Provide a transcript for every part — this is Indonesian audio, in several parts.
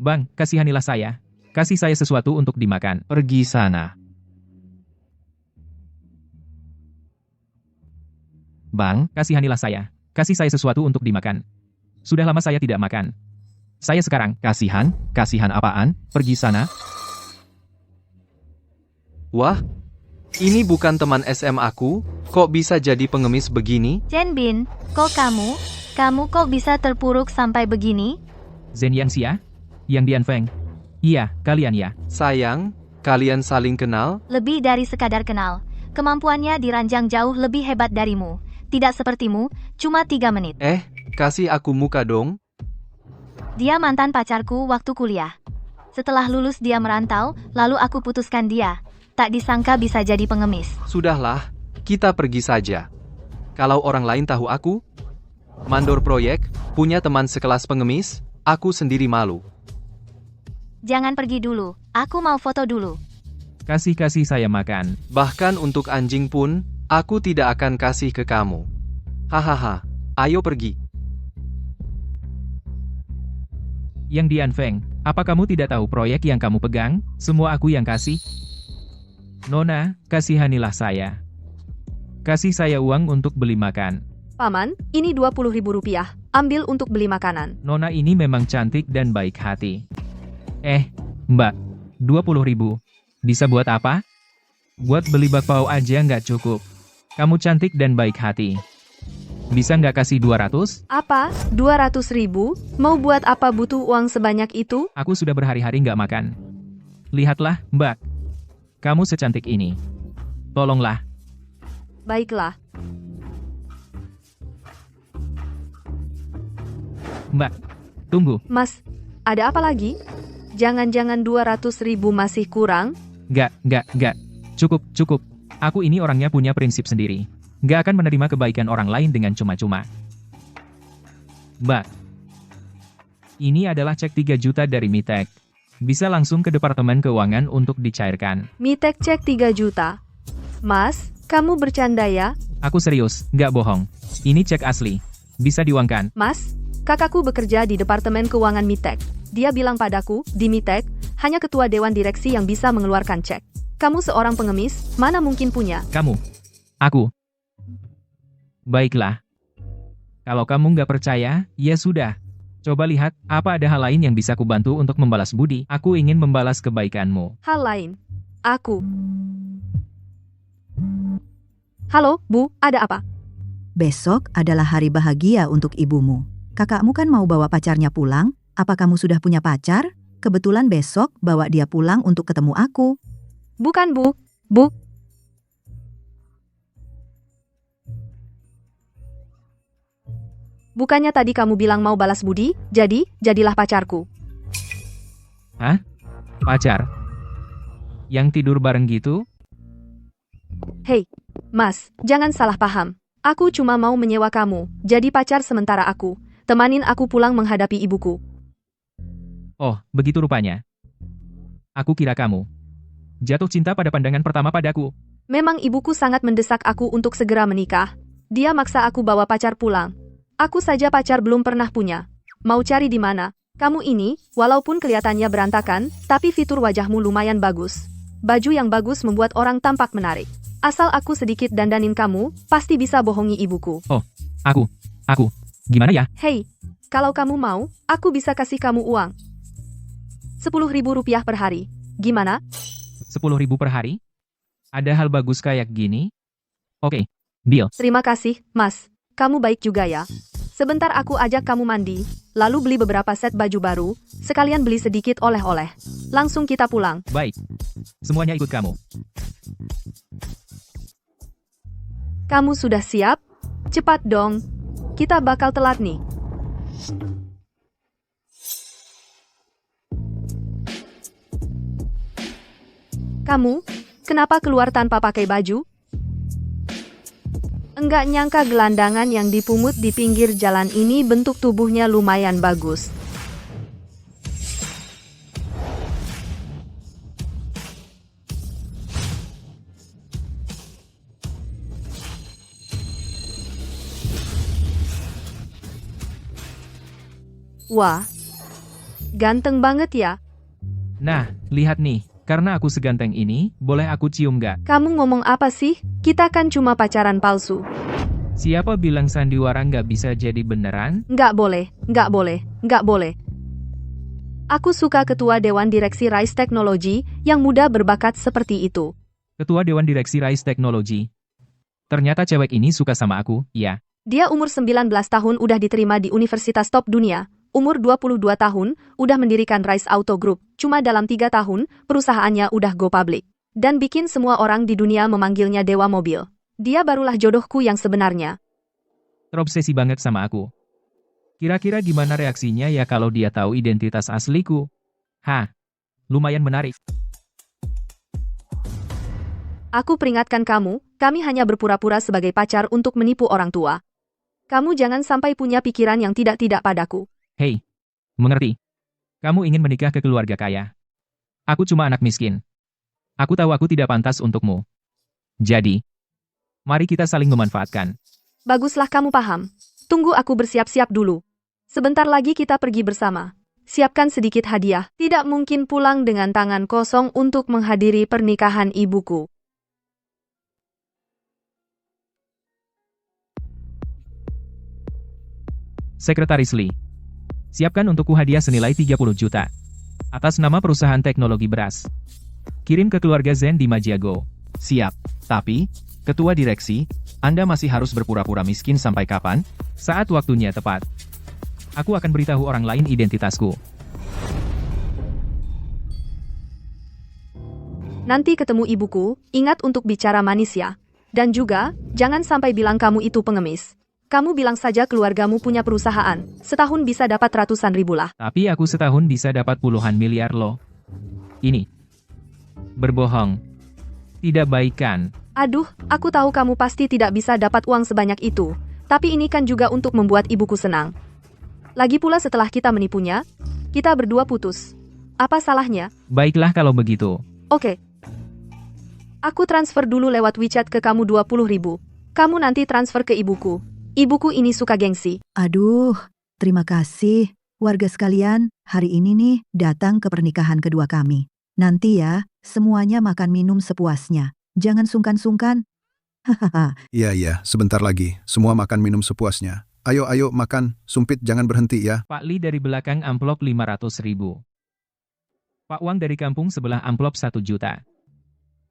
Bang, kasihanilah saya. Kasih saya sesuatu untuk dimakan. Pergi sana. Bang, kasihanilah saya. Kasih saya sesuatu untuk dimakan. Sudah lama saya tidak makan. Saya sekarang. Kasihan? Kasihan apaan? Pergi sana. Wah, ini bukan teman SM aku. Kok bisa jadi pengemis begini? Chen Bin, kok kamu? Kamu kok bisa terpuruk sampai begini? Zhen Yangxia? Yang Dian Feng? Iya, kalian ya. Sayang, kalian saling kenal? Lebih dari sekadar kenal. Kemampuannya diranjang jauh lebih hebat darimu. Tidak sepertimu, cuma 3 menit. Kasih aku muka dong. Dia mantan pacarku waktu kuliah. Setelah lulus dia merantau, lalu aku putuskan dia. Tak disangka bisa jadi pengemis. Sudahlah, kita pergi saja. Kalau orang lain tahu aku, mandor proyek, punya teman sekelas pengemis, aku sendiri malu. Jangan pergi dulu, aku mau foto dulu. Kasih saya makan. Bahkan untuk anjing pun, aku tidak akan kasih ke kamu. Hahaha, ayo pergi. Yang Dian Feng, apa kamu tidak tahu proyek yang kamu pegang? Semua aku yang kasih. Nona, kasihanilah saya. Kasih saya uang untuk beli makan. Paman, ini 20.000 rupiah. Ambil untuk beli makanan. Nona ini memang cantik dan baik hati. Mbak, 20.000. Bisa buat apa? Buat beli bakpao aja nggak cukup. Kamu cantik dan baik hati. Bisa nggak kasih 200? Apa? 200.000? Mau buat apa butuh uang sebanyak itu? Aku sudah berhari-hari nggak makan. Lihatlah, Mbak. Kamu secantik ini. Tolonglah. Baiklah. Mbak, tunggu. Mas, ada apa lagi? Jangan-jangan 200.000 masih kurang? Nggak. Cukup. Aku ini orangnya punya prinsip sendiri. Nggak akan menerima kebaikan orang lain dengan cuma-cuma. Mbak, ini adalah cek 3 juta dari Mitek. Bisa langsung ke Departemen Keuangan untuk dicairkan. Mitek cek 3 juta. Mas, kamu bercanda ya? Aku serius, nggak bohong. Ini cek asli. Bisa diuangkan. Mas, kakakku bekerja di Departemen Keuangan Mitek. Dia bilang padaku, di Mitek, hanya ketua dewan direksi yang bisa mengeluarkan cek. Kamu seorang pengemis, mana mungkin punya? Kamu. Aku. Baiklah. Kalau kamu nggak percaya, ya sudah. Coba lihat, apa ada hal lain yang bisa kubantu untuk membalas budi? Aku ingin membalas kebaikanmu. Hal lain. Aku. Halo, Bu, ada apa? Besok adalah hari bahagia untuk ibumu. Kakakmu kan mau bawa pacarnya pulang. Apa kamu sudah punya pacar? Kebetulan besok bawa dia pulang untuk ketemu aku. Bukan, Bu. Bu. Bukannya tadi kamu bilang mau balas budi, jadilah pacarku. Hah? Pacar? Yang tidur bareng gitu? Hei, Mas, jangan salah paham. Aku cuma mau menyewa kamu, jadi pacar sementara aku. Temanin aku pulang menghadapi ibuku. Oh, begitu rupanya. Aku kira kamu jatuh cinta pada pandangan pertama padaku. Memang ibuku sangat mendesak aku untuk segera menikah. Dia maksa aku bawa pacar pulang. Aku saja pacar belum pernah punya. Mau cari di mana? Kamu ini, walaupun kelihatannya berantakan, tapi fitur wajahmu lumayan bagus. Baju yang bagus membuat orang tampak menarik. Asal aku sedikit dandanin kamu, pasti bisa bohongi ibuku. Oh, aku. Gimana ya? Hei, kalau kamu mau, aku bisa kasih kamu uang. 10.000 rupiah per hari. Gimana? 10.000 per hari? Ada hal bagus kayak gini? Oke, deal. Terima kasih, Mas. Kamu baik juga ya. Sebentar aku ajak kamu mandi, lalu beli beberapa set baju baru, sekalian beli sedikit oleh-oleh. Langsung kita pulang. Baik. Semuanya ikut kamu. Kamu sudah siap? Cepat dong. Kita bakal telat nih. Kamu, kenapa keluar tanpa pakai baju? Enggak nyangka gelandangan yang dipungut di pinggir jalan ini bentuk tubuhnya lumayan bagus. Wah, Ganteng banget ya. Nah, lihat nih, karena aku seganteng ini, boleh aku cium nggak? Kamu ngomong apa sih? Kita kan cuma pacaran palsu. Siapa bilang sandiwara nggak bisa jadi beneran? Nggak boleh, nggak boleh, nggak boleh. Aku suka ketua Dewan Direksi Rise Technology yang muda berbakat seperti itu. Ketua Dewan Direksi Rise Technology. Ternyata cewek ini suka sama aku, ya. Dia umur 19 tahun udah diterima di universitas top dunia. Umur 22 tahun, udah mendirikan Rise Auto Group. Cuma dalam 3 tahun, perusahaannya udah go public. Dan bikin semua orang di dunia memanggilnya Dewa Mobil. Dia barulah jodohku yang sebenarnya. Terobsesi banget sama aku. Kira-kira gimana reaksinya ya kalau dia tahu identitas asliku? Hah, lumayan menarik. Aku peringatkan kamu, kami hanya berpura-pura sebagai pacar untuk menipu orang tua. Kamu jangan sampai punya pikiran yang tidak-tidak padaku. Hei, mengerti? Kamu ingin menikah ke keluarga kaya. Aku cuma anak miskin. Aku tahu aku tidak pantas untukmu. Jadi, mari kita saling memanfaatkan. Baguslah kamu paham. Tunggu aku bersiap-siap dulu. Sebentar lagi kita pergi bersama. Siapkan sedikit hadiah. Tidak mungkin pulang dengan tangan kosong untuk menghadiri pernikahan ibuku. Sekretaris Lee, siapkan untukku hadiah senilai 30 juta. Atas nama perusahaan teknologi beras. Kirim ke keluarga Zen di Majiago. Siap. Tapi, ketua direksi, Anda masih harus berpura-pura miskin sampai kapan? Saat waktunya tepat. Aku akan beritahu orang lain identitasku. Nanti ketemu ibuku, ingat untuk bicara manis ya. Dan juga, jangan sampai bilang kamu itu pengemis. Kamu bilang saja keluargamu punya perusahaan. Setahun bisa dapat ratusan ribu lah. Tapi aku setahun bisa dapat puluhan miliar loh. Ini. Berbohong. Tidak baik kan? Aduh, aku tahu kamu pasti tidak bisa dapat uang sebanyak itu. Tapi ini kan juga untuk membuat ibuku senang. Lagi pula setelah kita menipunya, kita berdua putus. Apa salahnya? Baiklah kalau begitu. Oke. Aku transfer dulu lewat WeChat ke kamu 20.000. Kamu nanti transfer ke ibuku. Ibuku ini suka gengsi. Aduh, terima kasih. Warga sekalian, hari ini nih datang ke pernikahan kedua kami. Nanti ya, semuanya makan minum sepuasnya. Jangan sungkan-sungkan. Hahaha. Iya, sebentar lagi. Semua makan minum sepuasnya. Ayo makan. Sumpit jangan berhenti ya. Pak Lee dari belakang amplop 500.000. Pak Wang dari kampung sebelah amplop 1 juta.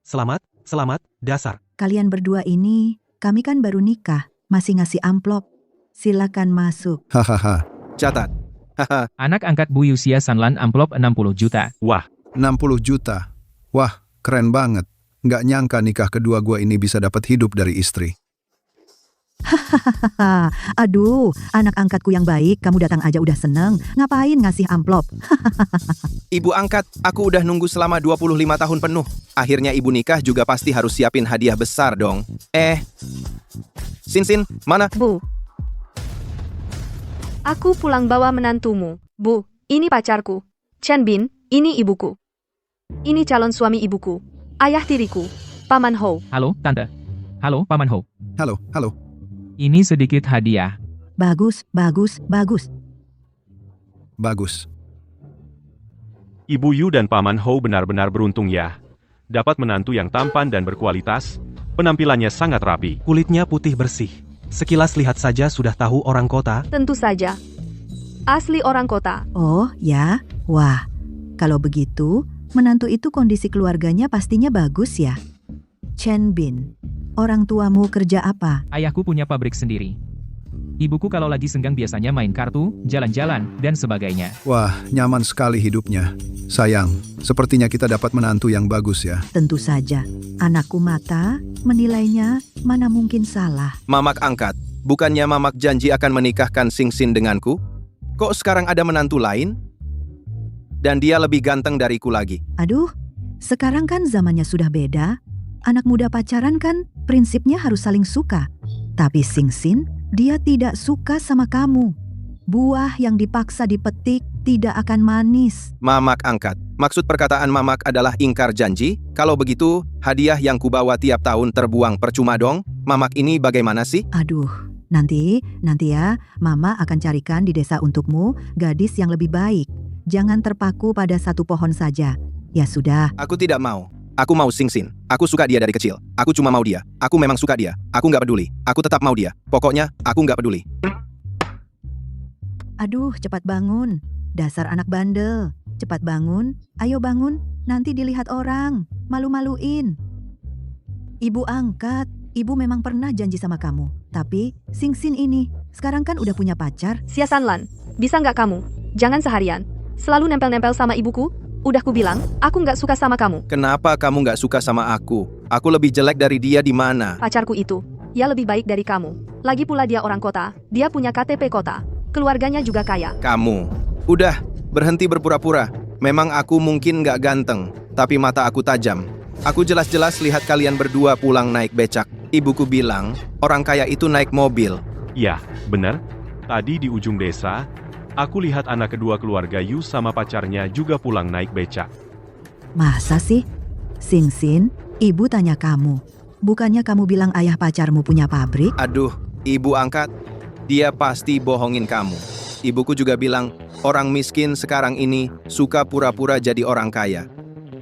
Selamat, dasar. Kalian berdua ini, kami kan baru nikah. Masih ngasih amplop. Silakan masuk. Hahaha. Catat. Haha, Anak angkat Bu Yusia Sanlan amplop 60 juta. wah, 60 juta. Wah, keren banget. Nggak nyangka nikah kedua gua ini bisa dapat hidup dari istri. Hahaha. Aduh, anak angkatku yang baik, kamu datang aja udah seneng. Ngapain ngasih amplop? ibu angkat, aku udah nunggu selama 25 tahun penuh. Akhirnya ibu nikah juga pasti harus siapin hadiah besar dong. Sin, mana? Bu. Aku pulang bawa menantumu. Bu, ini pacarku. Chen Bin, ini ibuku. Ini calon suami ibuku. Ayah tiriku. Paman Ho. Halo, Tante. Halo, Paman Ho. Halo. Ini sedikit hadiah. Bagus. Bagus. Ibu Yu dan Paman Ho benar-benar beruntung ya. Dapat menantu yang tampan dan berkualitas, penampilannya sangat rapi. Kulitnya putih bersih. Sekilas lihat saja sudah tahu orang kota. Tentu saja. Asli orang kota. Oh, ya? Wah, kalau begitu, menantu itu kondisi keluarganya pastinya bagus ya? Chen Bin, orang tuamu kerja apa? Ayahku punya pabrik sendiri. Ibuku kalau lagi senggang biasanya main kartu, jalan-jalan, dan sebagainya. Wah, nyaman sekali hidupnya. Sayang, sepertinya kita dapat menantu yang bagus ya. Tentu saja. Anakku mata, menilainya mana mungkin salah. Mamak angkat, bukannya Mamak janji akan menikahkan Sing Sin denganku? Kok sekarang ada menantu lain? Dan dia lebih ganteng dariku lagi. Aduh, sekarang kan zamannya sudah beda. Anak muda pacaran kan prinsipnya harus saling suka. Tapi Sing Sin, dia tidak suka sama kamu. Buah yang dipaksa dipetik tidak akan manis. Mamak angkat. Maksud perkataan Mamak adalah ingkar janji? Kalau begitu, hadiah yang kubawa tiap tahun terbuang percuma dong? Mamak ini bagaimana sih? Aduh, nanti ya, Mama akan carikan di desa untukmu gadis yang lebih baik. Jangan terpaku pada satu pohon saja. Ya sudah, Aku tidak mau. Aku mau Singsin. Aku suka dia dari kecil. Aku cuma mau dia. Aku memang suka dia. Aku nggak peduli. Aku tetap mau dia. Pokoknya, aku nggak peduli. aduh cepat bangun. Dasar anak bandel. Cepat bangun, ayo bangun. Nanti dilihat orang. Malu-maluin. Ibu angkat. Ibu memang pernah janji sama kamu. Tapi, Singsin ini, sekarang kan udah punya pacar. Xia Sanlan, bisa nggak kamu? Jangan seharian. Selalu nempel-nempel sama ibuku. Udah ku bilang, aku nggak suka sama kamu. Kenapa kamu nggak suka sama aku? Aku lebih jelek dari dia di mana? Pacarku itu, ya lebih baik dari kamu. Lagi pula dia orang kota, dia punya KTP kota. Keluarganya juga kaya. Kamu. Udah, berhenti berpura-pura. Memang aku mungkin nggak ganteng, tapi mata aku tajam. Aku jelas-jelas lihat kalian berdua pulang naik becak. Ibuku bilang, orang kaya itu naik mobil. Ya, benar. Tadi di ujung desa, aku lihat anak kedua keluarga Yu sama pacarnya juga pulang naik becak. Masa sih? Singsin, ibu tanya kamu. Bukannya kamu bilang ayah pacarmu punya pabrik? Aduh, ibu angkat. Dia pasti bohongin kamu. Ibuku juga bilang, orang miskin sekarang ini suka pura-pura jadi orang kaya.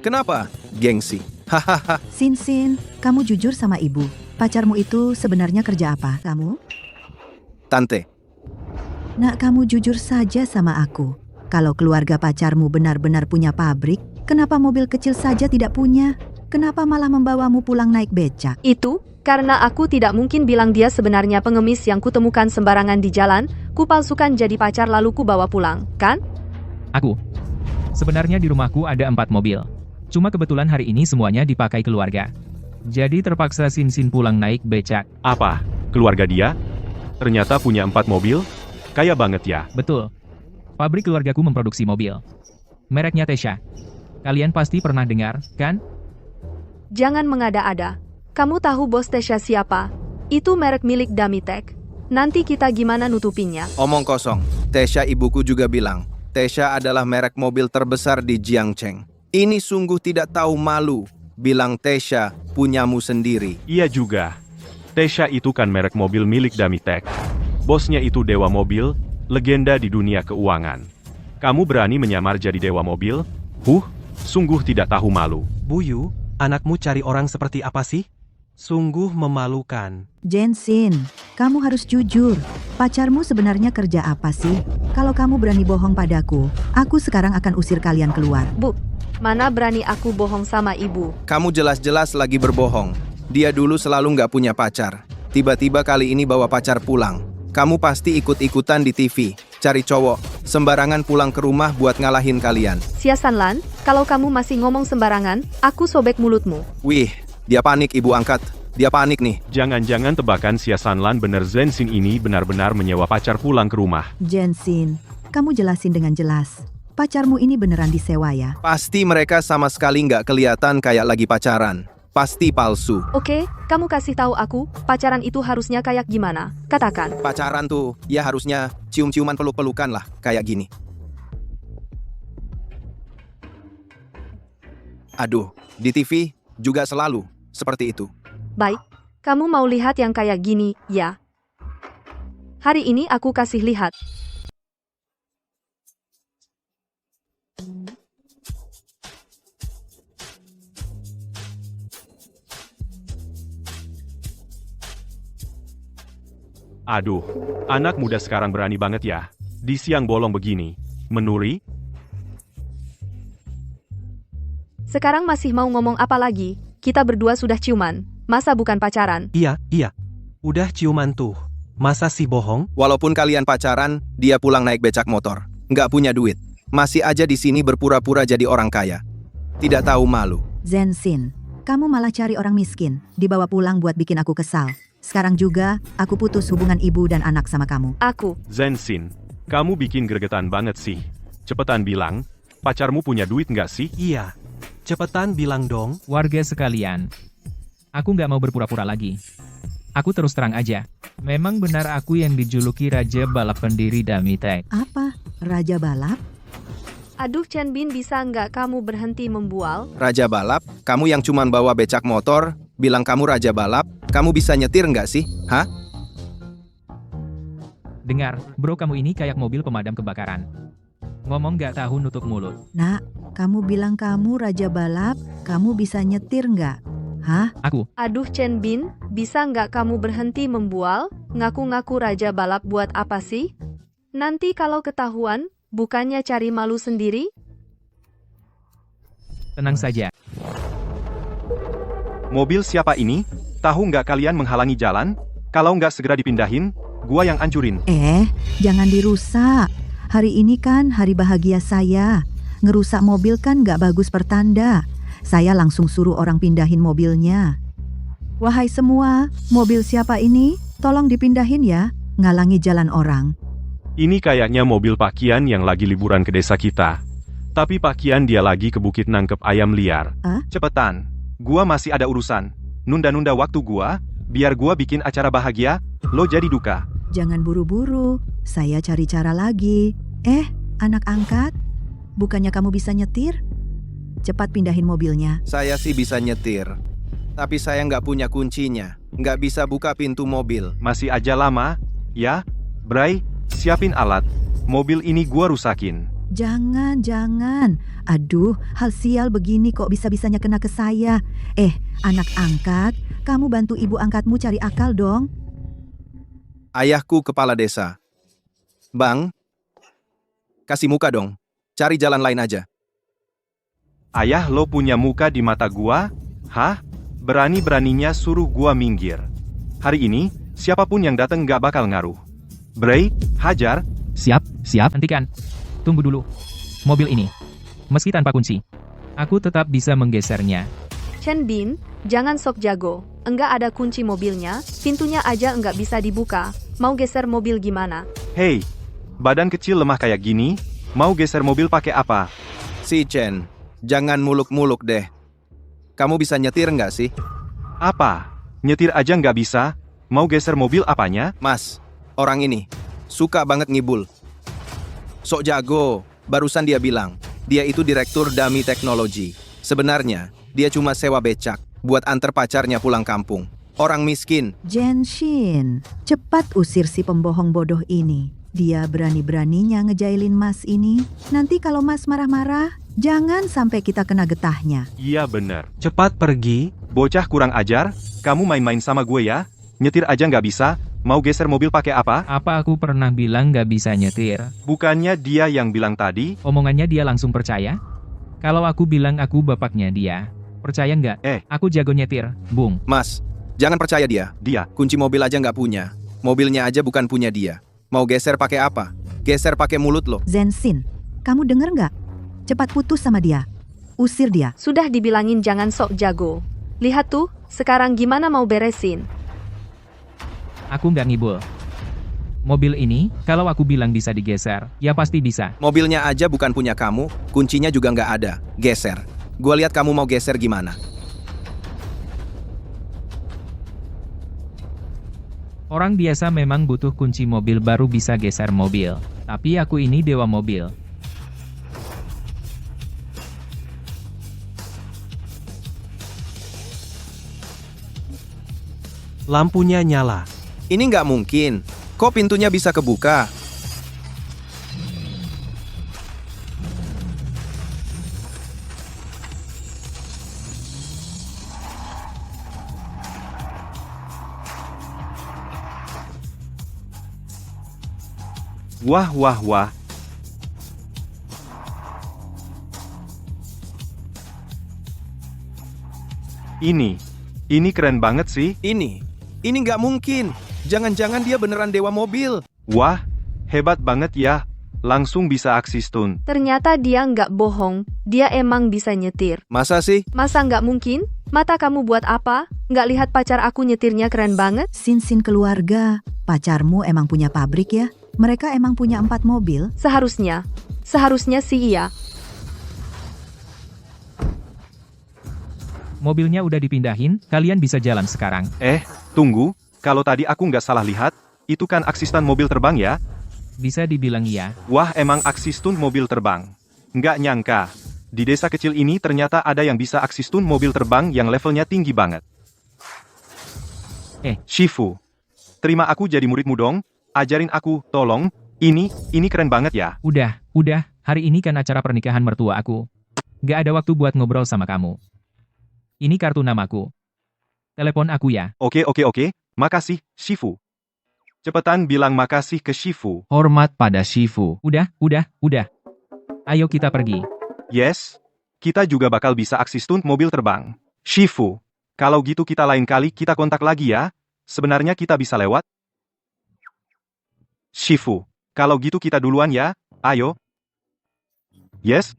Kenapa? Gengsi. Hahaha. Sinsin, kamu jujur sama ibu. Pacarmu itu sebenarnya kerja apa? Kamu? Tante, Nak, kamu jujur saja sama aku. Kalau keluarga pacarmu benar-benar punya pabrik, kenapa mobil kecil saja tidak punya? Kenapa malah membawamu pulang naik becak? Itu, karena aku tidak mungkin bilang dia sebenarnya pengemis yang kutemukan sembarangan di jalan, kupalsukan jadi pacar lalu ku bawa pulang, kan? Aku. Sebenarnya di rumahku ada 4 mobil. Cuma kebetulan hari ini semuanya dipakai keluarga. Jadi terpaksa Singsin pulang naik becak. Apa? Keluarga dia? Ternyata punya 4 mobil? Kaya banget ya. Betul. Pabrik keluargaku memproduksi mobil. Mereknya Tesha. Kalian pasti pernah dengar, kan? Jangan mengada-ada. Kamu tahu bos Tesha siapa? Itu merek milik Damitek. Nanti kita gimana nutupinnya? omong kosong. Tesha ibuku juga bilang, Tesha adalah merek mobil terbesar di Jiangcheng. Ini sungguh tidak tahu malu. Bilang Tesha punyamu sendiri. Iya juga. Tesha itu kan merek mobil milik Damitek. Bosnya itu dewa mobil, legenda di dunia keuangan. Kamu berani menyamar jadi dewa mobil? Sungguh tidak tahu malu. Buyu, anakmu cari orang seperti apa sih? Sungguh memalukan. Jensin, kamu harus jujur. Pacarmu sebenarnya kerja apa sih? Kalau kamu berani bohong padaku, aku sekarang akan usir kalian keluar. Bu, mana berani aku bohong sama ibu? Kamu jelas-jelas lagi berbohong. Dia dulu selalu nggak punya pacar. Tiba-tiba kali ini bawa pacar pulang. Kamu pasti ikut-ikutan di TV. Cari cowok. Sembarangan pulang ke rumah buat ngalahin kalian. Xia Sanlan, kalau kamu masih ngomong sembarangan, aku sobek mulutmu. Wih, dia panik ibu angkat. Dia panik nih. Jangan-jangan tebakan Xia Sanlan bener Zensin ini benar-benar menyewa pacar pulang ke rumah. Jensin, kamu jelasin dengan jelas. Pacarmu ini beneran disewa ya? Pasti mereka sama sekali nggak kelihatan kayak lagi pacaran. Pasti palsu. Oke, kamu kasih tahu aku, pacaran itu harusnya kayak gimana? Katakan. Pacaran tuh, ya harusnya cium-ciuman peluk-pelukan lah, kayak gini. Aduh, di TV juga selalu seperti itu. Baik, kamu mau lihat yang kayak gini, ya? Hari ini aku kasih lihat. Aduh, anak muda sekarang berani banget ya. Di siang bolong begini. Menuri? Sekarang masih mau ngomong apa lagi? Kita berdua sudah ciuman. Masa bukan pacaran? Iya. Udah ciuman tuh. Masa sih bohong? Walaupun kalian pacaran, dia pulang naik becak motor. Nggak punya duit. Masih aja di sini berpura-pura jadi orang kaya. Tidak tahu malu. Zensin, kamu malah cari orang miskin, dibawa pulang buat bikin aku kesal. Sekarang juga, aku putus hubungan ibu dan anak sama kamu. Aku. Zensin, kamu bikin gregetan banget sih. Cepetan bilang, pacarmu punya duit nggak sih? Iya. Cepetan bilang dong. Warga sekalian. Aku nggak mau berpura-pura lagi. Aku terus terang aja. Memang benar aku yang dijuluki Raja Balap pendiri Damitek. Apa? Raja balap? Aduh Chen Bin, bisa nggak kamu berhenti membual? Raja balap, kamu yang cuman bawa becak motor, bilang kamu raja balap, kamu bisa nyetir nggak sih? Hah? Dengar, bro, kamu ini kayak mobil pemadam kebakaran. Ngomong gak tahu nutup mulut. Nak, kamu bilang kamu raja balap, kamu bisa nyetir nggak? Hah? Aku, Aduh Chen Bin, bisa nggak kamu berhenti membual? Ngaku-ngaku raja balap buat apa sih? Nanti kalau ketahuan, bukannya cari malu sendiri? tenang saja. Mobil siapa ini? Tahu nggak kalian menghalangi jalan? Kalau nggak segera dipindahin, gua yang ancurin. Jangan dirusak. Hari ini kan hari bahagia saya. Ngerusak mobil kan nggak bagus pertanda. Saya langsung suruh orang pindahin mobilnya. Wahai semua, mobil siapa ini? Tolong dipindahin ya, ngalangi jalan orang. Ini kayaknya mobil Pak Kian yang lagi liburan ke desa kita. Tapi Pak Kian dia lagi ke bukit nangkep ayam liar. Hah? Cepetan, gua masih ada urusan. Nunda-nunda waktu gua, biar gua bikin acara bahagia, lo jadi duka. Jangan buru-buru, saya cari cara lagi. Anak angkat, bukannya kamu bisa nyetir? Cepat pindahin mobilnya. Saya sih bisa nyetir. Tapi saya nggak punya kuncinya. Nggak bisa buka pintu mobil. Masih aja lama, ya? Bray, siapin alat. Mobil ini gua rusakin. Jangan. Aduh, hal sial begini kok bisa-bisanya kena ke saya. Anak angkat, kamu bantu ibu angkatmu cari akal dong. Ayahku kepala desa. Bang, kasih muka dong. Cari jalan lain aja. Ayah lo punya muka di mata gua? Hah? Berani-beraninya suruh gua minggir. Hari ini, siapapun yang datang gak bakal ngaruh. Bray, hajar. Siap. Hentikan. Tunggu dulu. Mobil ini, meski tanpa kunci, aku tetap bisa menggesernya. Chen Bin, jangan sok jago. Enggak ada kunci mobilnya, pintunya aja enggak bisa dibuka. Mau geser mobil gimana? Hei, badan kecil lemah kayak gini, mau geser mobil pakai apa? Si Chen, jangan muluk-muluk deh. Kamu bisa nyetir nggak sih? Apa? Nyetir aja nggak bisa? Mau geser mobil apanya? Mas, orang ini suka banget ngibul. Sok jago, barusan dia bilang, dia itu direktur Dami Teknologi. Sebenarnya, dia cuma sewa becak buat antar pacarnya pulang kampung. Orang miskin. Genshin, cepat usir si pembohong bodoh ini. Dia berani-beraninya ngejailin Mas ini. Nanti kalau Mas marah-marah, jangan sampai kita kena getahnya. Iya bener. Cepat pergi. Bocah kurang ajar, kamu main-main sama gue ya? Nyetir aja nggak bisa? Mau geser mobil pakai apa? Apa aku pernah bilang gak bisa nyetir? Bukannya dia yang bilang tadi? Omongannya dia langsung percaya? Kalau aku bilang aku bapaknya dia, percaya nggak? Aku jago nyetir, Bung. Mas, jangan percaya dia. Dia. Kunci mobil aja nggak punya. Mobilnya aja bukan punya dia. Mau geser pakai apa? Geser pakai mulut lo. Zenshin, kamu denger nggak? Cepat putus sama dia. Usir dia. Sudah dibilangin jangan sok jago. Lihat tuh, sekarang gimana mau beresin? Aku nggak ngibul. Mobil ini, kalau aku bilang bisa digeser, ya pasti bisa. Mobilnya aja bukan punya kamu, kuncinya juga nggak ada. Geser. Gua lihat kamu mau geser gimana. Orang biasa memang butuh kunci mobil baru bisa geser mobil. Tapi aku ini dewa mobil. Lampunya nyala. Ini nggak mungkin. Kok pintunya bisa kebuka? Wah. Ini keren banget sih. Ini nggak mungkin. Jangan-jangan dia beneran dewa mobil. Wah, hebat banget ya. Langsung bisa aksi stunt. Ternyata dia nggak bohong, dia emang bisa nyetir. Masa sih? Masa nggak mungkin? Mata kamu buat apa? Nggak lihat pacar aku nyetirnya keren banget? Sin keluarga, pacarmu emang punya pabrik ya? Mereka emang punya 4 mobil? Seharusnya sih iya. Mobilnya udah dipindahin, kalian bisa jalan sekarang. Tunggu. Kalau tadi aku nggak salah lihat, itu kan aksi stunt mobil terbang ya? Bisa dibilang iya. Wah, emang aksi stunt mobil terbang. Nggak nyangka. Di desa kecil ini ternyata ada yang bisa aksi stunt mobil terbang yang levelnya tinggi banget. Shifu. Terima aku jadi muridmu dong. Ajarin aku, tolong. Ini keren banget ya. Udah, Hari ini kan acara pernikahan mertua aku. Gak ada waktu buat ngobrol sama kamu. Ini kartu namaku. Telepon aku ya. Oke, makasih, Shifu. Cepetan bilang makasih ke Shifu. Hormat pada Shifu. Udah. Ayo kita pergi. Yes, kita juga bakal bisa aksi stunt mobil terbang. Shifu, kalau gitu kita lain kali kita kontak lagi ya. Sebenarnya kita bisa lewat. Shifu, kalau gitu kita duluan ya. Ayo. Yes?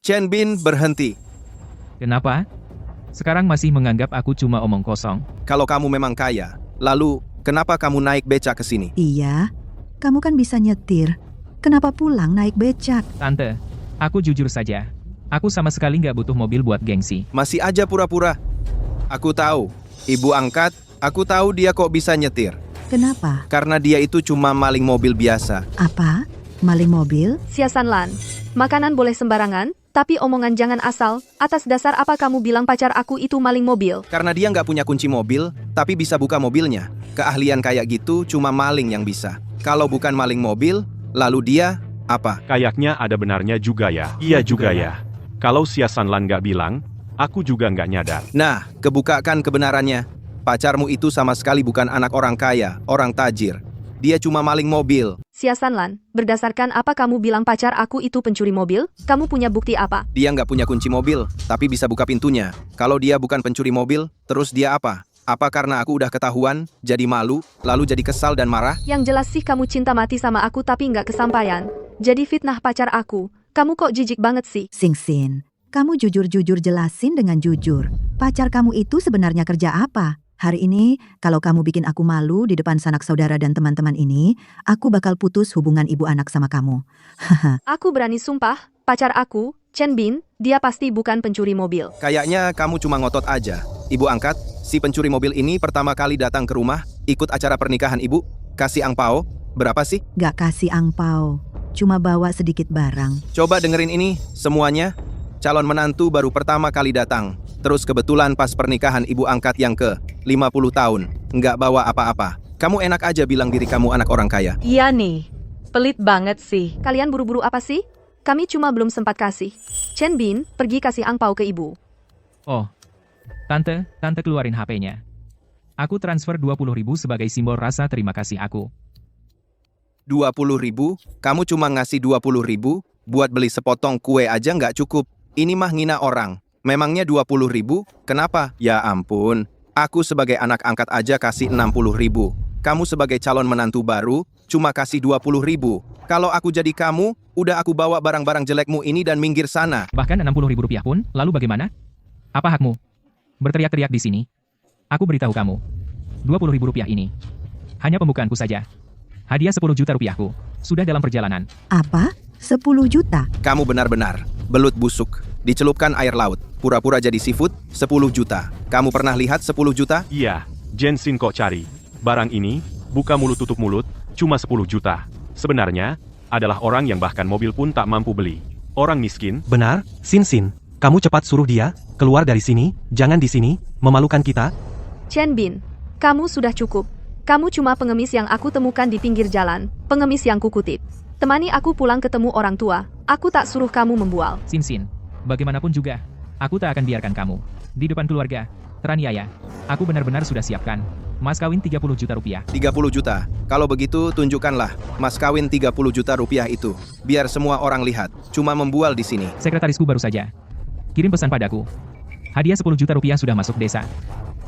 Chen Bin berhenti. Kenapa? Sekarang masih menganggap aku cuma omong kosong. Kalau kamu memang kaya, lalu kenapa kamu naik becak ke sini? Iya, kamu kan bisa nyetir. Kenapa pulang naik becak? Tante, aku jujur saja. Aku sama sekali nggak butuh mobil buat gengsi. Masih aja pura-pura. Aku tahu, ibu angkat, aku tahu dia kok bisa nyetir. Kenapa? Karena dia itu cuma maling mobil biasa. Apa? Maling mobil? Siasan Lan. Makanan boleh sembarangan, tapi omongan jangan asal. Atas dasar apa kamu bilang pacar aku itu maling mobil? Karena dia nggak punya kunci mobil, tapi bisa buka mobilnya. Keahlian kayak gitu cuma maling yang bisa. Kalau bukan maling mobil, lalu dia apa? Kayaknya ada benarnya juga ya. Iya juga ya. Kalau Siasan Lan nggak bilang, aku juga nggak nyadar. Nah, kebukakan kebenarannya. Pacarmu itu sama sekali bukan anak orang kaya, orang tajir. Dia cuma maling mobil. Siasan Lan, berdasarkan apa kamu bilang pacar aku itu pencuri mobil? Kamu punya bukti apa? Dia nggak punya kunci mobil, tapi bisa buka pintunya. Kalau dia bukan pencuri mobil, terus dia apa? Apa karena aku udah ketahuan, jadi malu, lalu jadi kesal dan marah? Yang jelas sih kamu cinta mati sama aku tapi nggak kesampaian. Jadi fitnah pacar aku. Kamu kok jijik banget sih? Sing-Sin, kamu jujur-jujur jelasin dengan jujur. Pacar kamu itu sebenarnya kerja apa? Hari ini, kalau kamu bikin aku malu di depan sanak saudara dan teman-teman ini, aku bakal putus hubungan ibu anak sama kamu. Aku berani sumpah, pacar aku, Chen Bin, dia pasti bukan pencuri mobil. Kayaknya kamu cuma ngotot aja. Ibu angkat, si pencuri mobil ini pertama kali datang ke rumah, ikut acara pernikahan ibu, kasih angpao, berapa sih? Gak kasih angpau, cuma bawa sedikit barang. Coba dengerin ini, semuanya. Calon menantu baru pertama kali datang. Terus kebetulan pas pernikahan ibu angkat yang ke-50 tahun, nggak bawa apa-apa. Kamu enak aja bilang diri kamu anak orang kaya. Iya nih, pelit banget sih. Kalian buru-buru apa sih? Kami cuma belum sempat kasih. Chen Bin, pergi kasih angpau ke ibu. Oh, Tante keluarin HP-nya. Aku transfer 20.000 sebagai simbol rasa terima kasih aku. 20.000? Kamu cuma ngasih 20.000? Buat beli sepotong kue aja nggak cukup. Ini mah ngina orang. Memangnya 20.000? Kenapa? Ya ampun, aku sebagai anak angkat aja kasih 60.000. Kamu sebagai calon menantu baru, cuma kasih 20.000. Kalau aku jadi kamu, udah aku bawa barang-barang jelekmu ini dan minggir sana. Bahkan 60.000 rupiah pun, lalu bagaimana? Apa hakmu? Berteriak-teriak di sini. Aku beritahu kamu, 20.000 rupiah ini hanya pembukaanku saja. Hadiah 10 juta rupiahku, sudah dalam perjalanan. Apa? 10 juta? Kamu benar-benar belut busuk. Dicelupkan air laut, pura-pura jadi seafood, 10 juta. Kamu pernah lihat 10 juta? Iya, Jensin kok cari. Barang ini, buka mulut tutup mulut, cuma 10 juta. Sebenarnya, adalah orang yang bahkan mobil pun tak mampu beli. Orang miskin. Benar, Sin, kamu cepat suruh dia keluar dari sini, jangan di sini, memalukan kita. Chen Bin, kamu sudah cukup. Kamu cuma pengemis yang aku temukan di pinggir jalan, pengemis yang kukutip. Temani aku pulang ketemu orang tua, aku tak suruh kamu membual. Sin, bagaimanapun juga, aku tak akan biarkan kamu di depan keluarga teraniaya. Aku benar-benar sudah siapkan mas kawin 30 juta rupiah. 30 juta. Kalau begitu, tunjukkanlah mas kawin 30 juta rupiah itu. Biar semua orang lihat. Cuma membual di sini. Sekretarisku baru saja kirim pesan padaku. Hadiah 10 juta rupiah sudah masuk desa.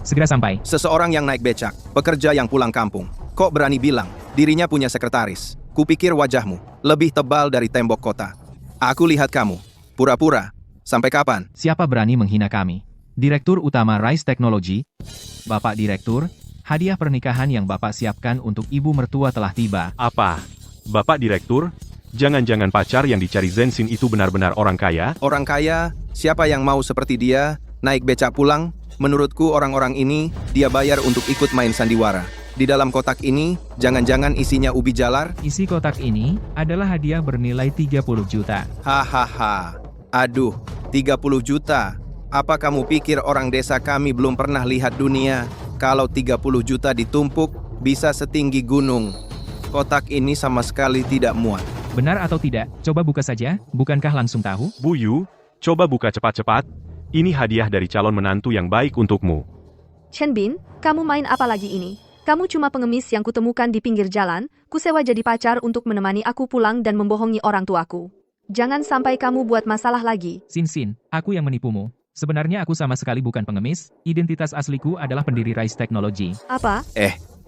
Segera sampai. Seseorang yang naik becak, pekerja yang pulang kampung. Kok berani bilang dirinya punya sekretaris? Kupikir wajahmu lebih tebal dari tembok kota. Aku lihat kamu. Pura-pura. Sampai kapan? Siapa berani menghina kami? Direktur Utama Rise Technology. Bapak Direktur, hadiah pernikahan yang Bapak siapkan untuk ibu mertua telah tiba. Apa? Bapak Direktur? Jangan-jangan pacar yang dicari Zensin itu benar-benar orang kaya? Orang kaya? Siapa yang mau seperti dia? Naik becak pulang? Menurutku orang-orang ini, dia bayar untuk ikut main sandiwara. Di dalam kotak ini, jangan-jangan isinya ubi jalar? Isi kotak ini adalah hadiah bernilai 30 juta. Hahaha. Aduh, 30 juta. Apa kamu pikir orang desa kami belum pernah lihat dunia? Kalau 30 juta ditumpuk, bisa setinggi gunung. Kotak ini sama sekali tidak muat. Benar atau tidak? Coba buka saja, bukankah langsung tahu? Bu Yu, coba buka cepat-cepat. Ini hadiah dari calon menantu yang baik untukmu. Chen Bin, kamu main apa lagi ini? Kamu cuma pengemis yang kutemukan di pinggir jalan, kusewa jadi pacar untuk menemani aku pulang dan membohongi orang tuaku. Jangan sampai kamu buat masalah lagi. Sin, aku yang menipumu. Sebenarnya aku sama sekali bukan pengemis, identitas asliku adalah pendiri Rise Technology. Apa?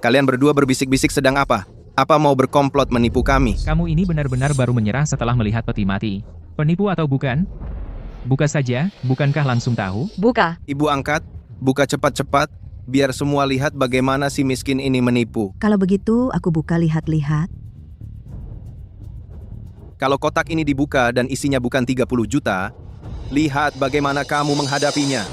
Kalian berdua berbisik-bisik sedang apa? Apa mau berkomplot menipu kami? Kamu ini benar-benar baru menyerah setelah melihat peti mati. Penipu atau bukan? Buka saja, bukankah langsung tahu? Buka. Ibu angkat, buka cepat-cepat, biar semua lihat bagaimana si miskin ini menipu. Kalau begitu, aku buka lihat-lihat. Kalau kotak ini dibuka dan isinya bukan 30 juta, lihat bagaimana kamu menghadapinya.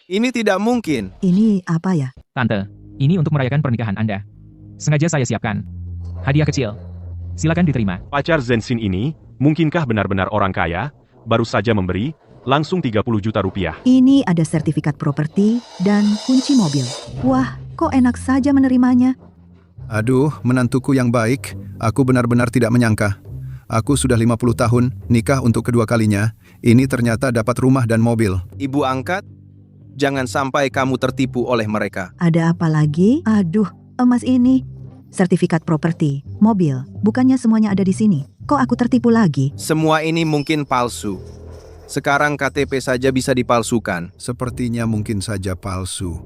Ini tidak mungkin. Ini apa ya? Tante, ini untuk merayakan pernikahan Anda. Sengaja saya siapkan. Hadiah kecil. Silakan diterima. Pacar Zenshin ini, mungkinkah benar-benar orang kaya? Baru saja memberi, langsung 30 juta rupiah. Ini ada sertifikat properti dan kunci mobil. Wah, kok enak saja menerimanya? Aduh, menantuku yang baik. Aku benar-benar tidak menyangka. Aku sudah 50 tahun, nikah untuk kedua kalinya. Ini ternyata dapat rumah dan mobil. Ibu angkat, jangan sampai kamu tertipu oleh mereka. Ada apa lagi? Aduh, emas ini. Sertifikat properti, mobil, bukannya semuanya ada di sini. Kok aku tertipu lagi? Semua ini mungkin palsu. Sekarang KTP saja bisa dipalsukan. Sepertinya mungkin saja palsu.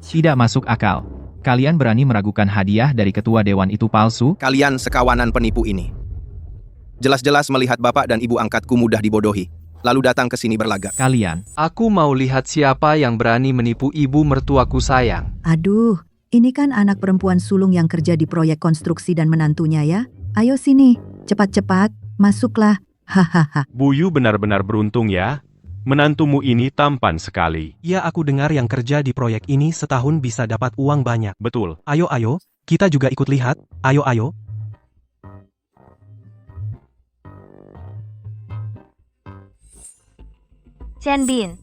Tidak masuk akal. Kalian berani meragukan hadiah dari ketua dewan itu palsu? Kalian sekawanan penipu ini. Jelas-jelas melihat bapak dan ibu angkatku mudah dibodohi, lalu datang ke sini berlagak. Kalian. Aku mau lihat siapa yang berani menipu ibu mertuaku sayang. Aduh, ini kan anak perempuan sulung yang kerja di proyek konstruksi dan menantunya ya. Ayo sini, cepat-cepat, masuklah. Hahaha. Bu Yu benar-benar beruntung ya. Menantumu ini tampan sekali. Ya, aku dengar yang kerja di proyek ini setahun bisa dapat uang banyak. Betul. Ayo, kita juga ikut lihat. Ayo. Chen Bin,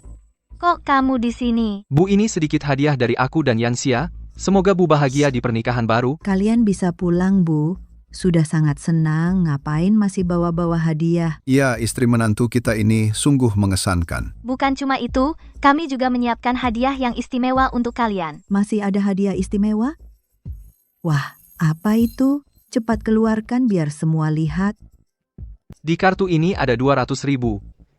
kok kamu di sini? Bu, ini sedikit hadiah dari aku dan Yanxia. Semoga Bu bahagia di pernikahan baru. Kalian bisa pulang, Bu. Sudah sangat senang, ngapain masih bawa-bawa hadiah? Ya, istri menantu kita ini sungguh mengesankan. Bukan cuma itu, kami juga menyiapkan hadiah yang istimewa untuk kalian. Masih ada hadiah istimewa? Wah, apa itu? Cepat keluarkan biar semua lihat. Di kartu ini ada 200.000.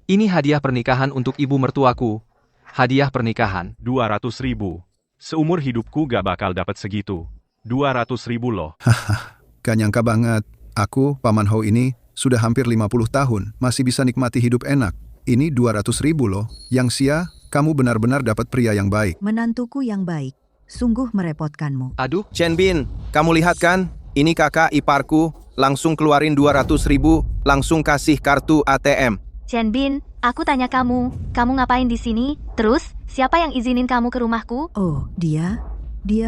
Ini hadiah pernikahan untuk ibu mertuaku. Hadiah pernikahan. 200.000. Seumur hidupku gak bakal dapat segitu. 200.000 loh. Gak nyangka banget. Aku, Paman Hou ini, sudah hampir 50 tahun, masih bisa nikmati hidup enak. Ini 200.000 loh. Yang Xia, kamu benar-benar dapat pria yang baik. Menantuku yang baik. Sungguh merepotkanmu. Aduh, Chen Bin, kamu lihat kan? Ini kakak iparku, langsung keluarin 200.000, langsung kasih kartu ATM. Chen Bin, aku tanya kamu ngapain di sini? Terus, siapa yang izinin kamu ke rumahku? Oh, dia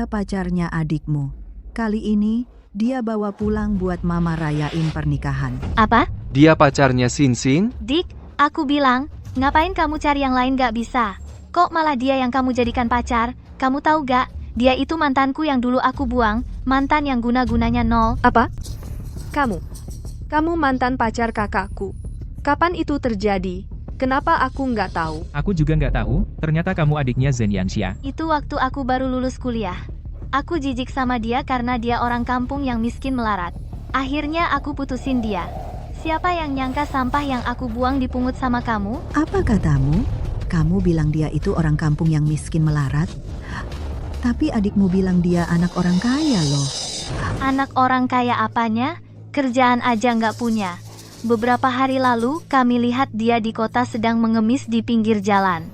pacarnya adikmu. Kali ini, dia bawa pulang buat mama rayain pernikahan. Apa? dia pacarnya Sin. Dik, aku bilang, ngapain kamu cari yang lain gak bisa? Kok malah dia yang kamu jadikan pacar? Kamu tahu gak? Dia itu mantanku yang dulu aku buang, mantan yang guna-gunanya nol. Apa? Kamu mantan pacar kakakku. Kapan itu terjadi? Kenapa aku nggak tahu? Aku juga nggak tahu, ternyata kamu adiknya Zhen Yanxia. Itu waktu aku baru lulus kuliah. Aku jijik sama dia karena dia orang kampung yang miskin melarat. Akhirnya aku putusin dia. Siapa yang nyangka sampah yang aku buang dipungut sama kamu? Apa katamu? Kamu bilang dia itu orang kampung yang miskin melarat? Tapi adikmu bilang dia anak orang kaya loh. Anak orang kaya apanya? Kerjaan aja nggak punya. Beberapa hari lalu, kami lihat dia di kota sedang mengemis di pinggir jalan.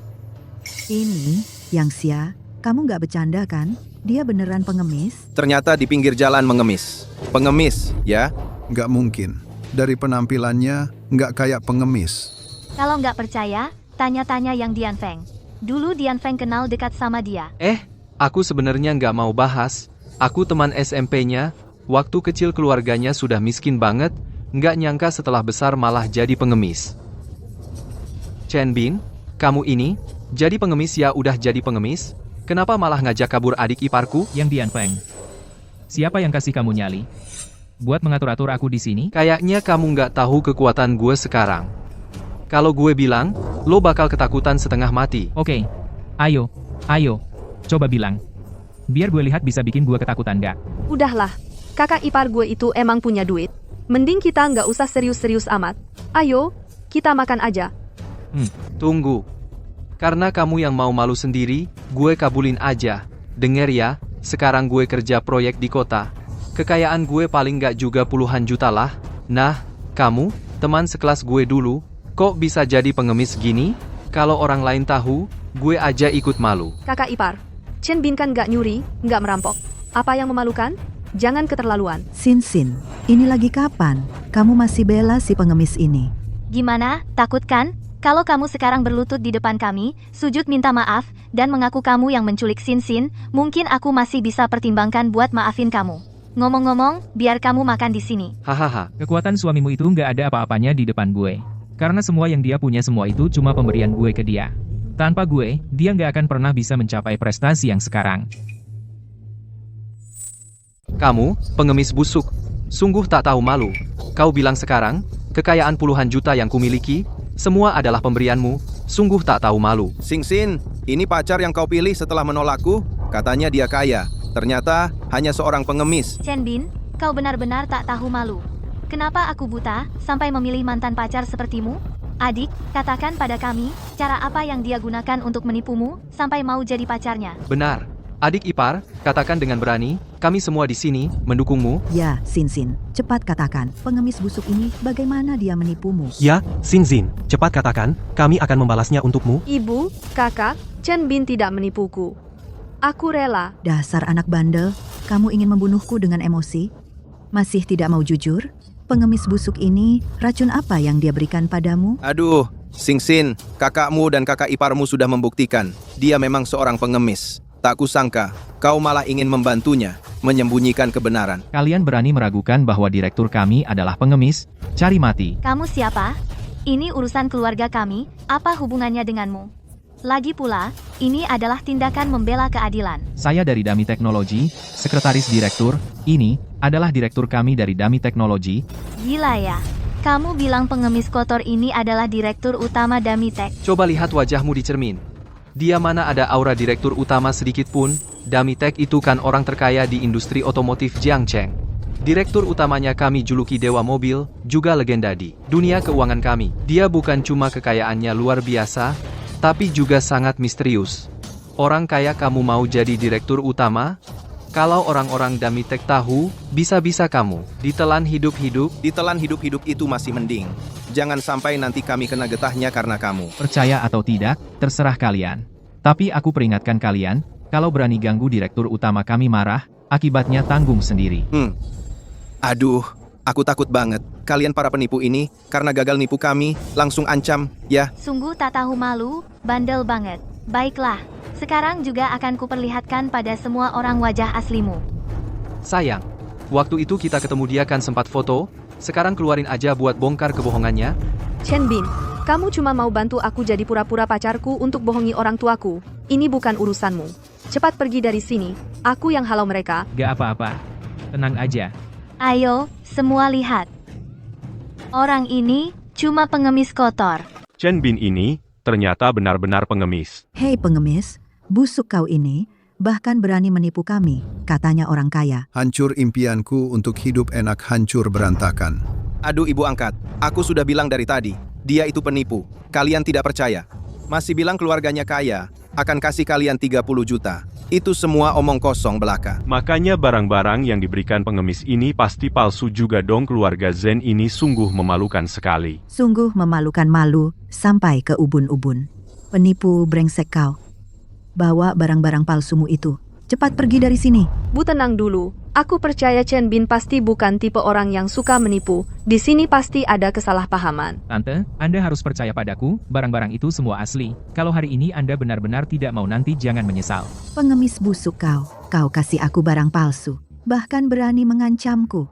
Ini, Yanxia, kamu nggak bercanda kan? Dia beneran pengemis? Ternyata di pinggir jalan mengemis. Pengemis, ya? Nggak mungkin. Dari penampilannya, nggak kayak pengemis. Kalau nggak percaya, tanya-tanya yang Dian Feng. Dulu Dian Feng kenal dekat sama dia. Aku sebenarnya nggak mau bahas. Aku teman SMP-nya. Waktu kecil keluarganya sudah miskin banget. Nggak nyangka setelah besar malah jadi pengemis. Chen Bin, kamu ini, jadi pengemis ya udah jadi pengemis. Kenapa malah ngajak kabur adik iparku? Yang Dian Peng. Siapa yang kasih kamu nyali? Buat mengatur-atur aku di sini? Kayaknya kamu nggak tahu kekuatan gue sekarang. Kalau gue bilang, lo bakal ketakutan setengah mati. Oke. Ayo. Coba bilang. Biar gue lihat bisa bikin gue ketakutan nggak? Udahlah, kakak ipar gue itu emang punya duit. Mending kita nggak usah serius-serius amat. Ayo, kita makan aja. Tunggu. Karena kamu yang mau malu sendiri, gue kabulin aja. Dengar ya, sekarang gue kerja proyek di kota. Kekayaan gue paling nggak juga puluhan juta lah. Nah, kamu, teman sekelas gue dulu, kok bisa jadi pengemis gini? Kalau orang lain tahu, gue aja ikut malu. Kakak ipar, Chen Bin kan nggak nyuri, nggak merampok. Apa yang memalukan? Jangan keterlaluan. Sin, ini lagi kapan? Kamu masih bela si pengemis ini? Gimana, takut kan? Kalau kamu sekarang berlutut di depan kami, sujud minta maaf, dan mengaku kamu yang menculik Sin, mungkin aku masih bisa pertimbangkan buat maafin kamu. Ngomong-ngomong, biar kamu makan di sini. Hahaha. Kekuatan suamimu itu nggak ada apa-apanya di depan gue. Karena semua yang dia punya semua itu cuma pemberian gue ke dia. Tanpa gue, dia nggak akan pernah bisa mencapai prestasi yang sekarang. Kamu, pengemis busuk. Sungguh tak tahu malu. Kau bilang sekarang, kekayaan puluhan juta yang kumiliki, semua adalah pemberianmu. Sungguh tak tahu malu. Sin, ini pacar yang kau pilih setelah menolakku? Katanya dia kaya. Ternyata hanya seorang pengemis. Chen Bin, kau benar-benar tak tahu malu. Kenapa aku buta, sampai memilih mantan pacar sepertimu? Adik, katakan pada kami, cara apa yang dia gunakan untuk menipumu, sampai mau jadi pacarnya. Benar. Adik ipar, katakan dengan berani, kami semua di sini, mendukungmu. Ya, Sin, cepat katakan, pengemis busuk ini bagaimana dia menipumu? Ya, Xin, cepat katakan, kami akan membalasnya untukmu. Ibu, kakak, Chen Bin tidak menipuku. Aku rela. Dasar anak bandel, kamu ingin membunuhku dengan emosi? Masih tidak mau jujur? Pengemis busuk ini, racun apa yang dia berikan padamu? Aduh, Sin, kakakmu dan kakak iparmu sudah membuktikan, dia memang seorang pengemis. Tak kusangka, kau malah ingin membantunya, menyembunyikan kebenaran. Kalian berani meragukan bahwa direktur kami adalah pengemis? Cari mati. Kamu siapa? Ini urusan keluarga kami, apa hubungannya denganmu? Lagi pula, ini adalah tindakan membela keadilan. Saya dari Dami Teknologi, sekretaris direktur. Ini adalah direktur kami dari Dami Teknologi. Gila ya. Kamu bilang pengemis kotor ini adalah direktur utama Damitech. Coba lihat wajahmu di cermin. Dia mana ada aura direktur utama sedikit pun. Damitech itu kan orang terkaya di industri otomotif Jiangcheng. Direktur utamanya kami juluki Dewa Mobil, juga legenda di dunia keuangan kami. Dia bukan cuma kekayaannya luar biasa, tapi juga sangat misterius. Orang kaya kamu mau jadi direktur utama? Kalau orang-orang Damitech tahu, bisa-bisa kamu ditelan hidup-hidup. Ditelan hidup-hidup itu masih mending. Jangan sampai nanti kami kena getahnya karena kamu. Percaya atau tidak, terserah kalian. Tapi aku peringatkan kalian, kalau berani ganggu direktur utama kami marah, akibatnya tanggung sendiri. Aduh, aku takut banget. Kalian para penipu ini, karena gagal nipu kami, langsung ancam, ya. Sungguh tak tahu malu, bandel banget. Baiklah, sekarang juga akan kuperlihatkan pada semua orang wajah aslimu. Sayang, waktu itu kita ketemu dia kan sempat foto, sekarang keluarin aja buat bongkar kebohongannya. Chen Bin, kamu cuma mau bantu aku jadi pura-pura pacarku untuk bohongi orang tuaku. Ini bukan urusanmu. Cepat pergi dari sini, aku yang halau mereka. Gak apa-apa. Tenang aja. Ayo, semua lihat. Orang ini cuma pengemis kotor. Chen Bin ini ternyata benar-benar pengemis. Hei pengemis, busuk kau ini, bahkan berani menipu kami, katanya orang kaya. Hancur impianku untuk hidup enak hancur berantakan. Aduh ibu angkat, aku sudah bilang dari tadi, dia itu penipu. Kalian tidak percaya. Masih bilang keluarganya kaya, akan kasih kalian 30 juta. Itu semua omong kosong belaka. Makanya barang-barang yang diberikan pengemis ini pasti palsu juga dong. Keluarga Zen ini sungguh memalukan sekali. Sungguh memalukan, malu, sampai ke ubun-ubun. Penipu brengsek kau. Bawa barang-barang palsumu itu. Cepat pergi dari sini. Bu tenang dulu, aku percaya Chen Bin pasti bukan tipe orang yang suka menipu. Di sini pasti ada kesalahpahaman. Tante, Anda harus percaya padaku, barang-barang itu semua asli. Kalau hari ini Anda benar-benar tidak mau, nanti jangan menyesal. Pengemis busuk kau. Kau kasih aku barang palsu. Bahkan berani mengancamku.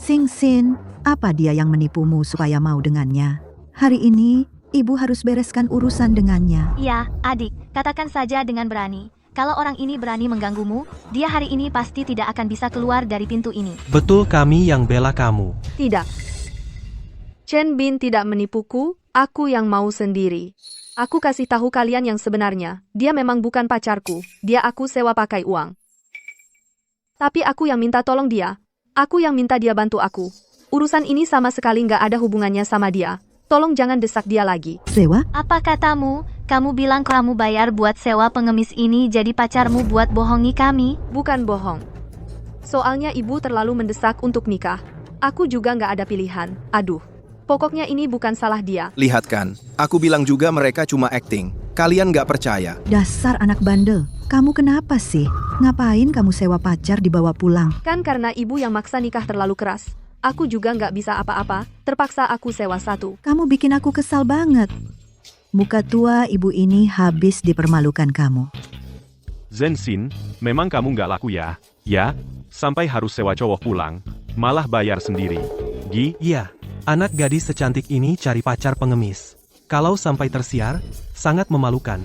Sin, apa dia yang menipumu supaya mau dengannya? Hari ini, Ibu harus bereskan urusan dengannya. Iya, adik, katakan saja dengan berani. Kalau orang ini berani mengganggumu, dia hari ini pasti tidak akan bisa keluar dari pintu ini. Betul kami yang bela kamu. Tidak. Chen Bin tidak menipuku, aku yang mau sendiri. Aku kasih tahu kalian yang sebenarnya, dia memang bukan pacarku, dia aku sewa pakai uang. Tapi aku yang minta tolong dia, aku yang minta dia bantu aku. Urusan ini sama sekali nggak ada hubungannya sama dia. Tolong jangan desak dia lagi. Sewa? Apa katamu? Kamu bilang kamu bayar buat sewa pengemis ini jadi pacarmu buat bohongi kami? Bukan bohong. Soalnya ibu terlalu mendesak untuk nikah. Aku juga nggak ada pilihan. Aduh. Pokoknya ini bukan salah dia. Lihat kan, aku bilang juga mereka cuma acting. Kalian nggak percaya. Dasar anak bandel. Kamu kenapa sih? Ngapain kamu sewa pacar dibawa pulang? Kan karena ibu yang maksa nikah terlalu keras. Aku juga nggak bisa apa-apa, terpaksa aku sewa satu. Kamu bikin aku kesal banget. Muka tua ibu ini habis dipermalukan kamu. Zenshin, memang kamu nggak laku ya? Ya, sampai harus sewa cowok pulang, malah bayar sendiri. Gi? Iya, anak gadis secantik ini cari pacar pengemis. Kalau sampai tersiar, sangat memalukan.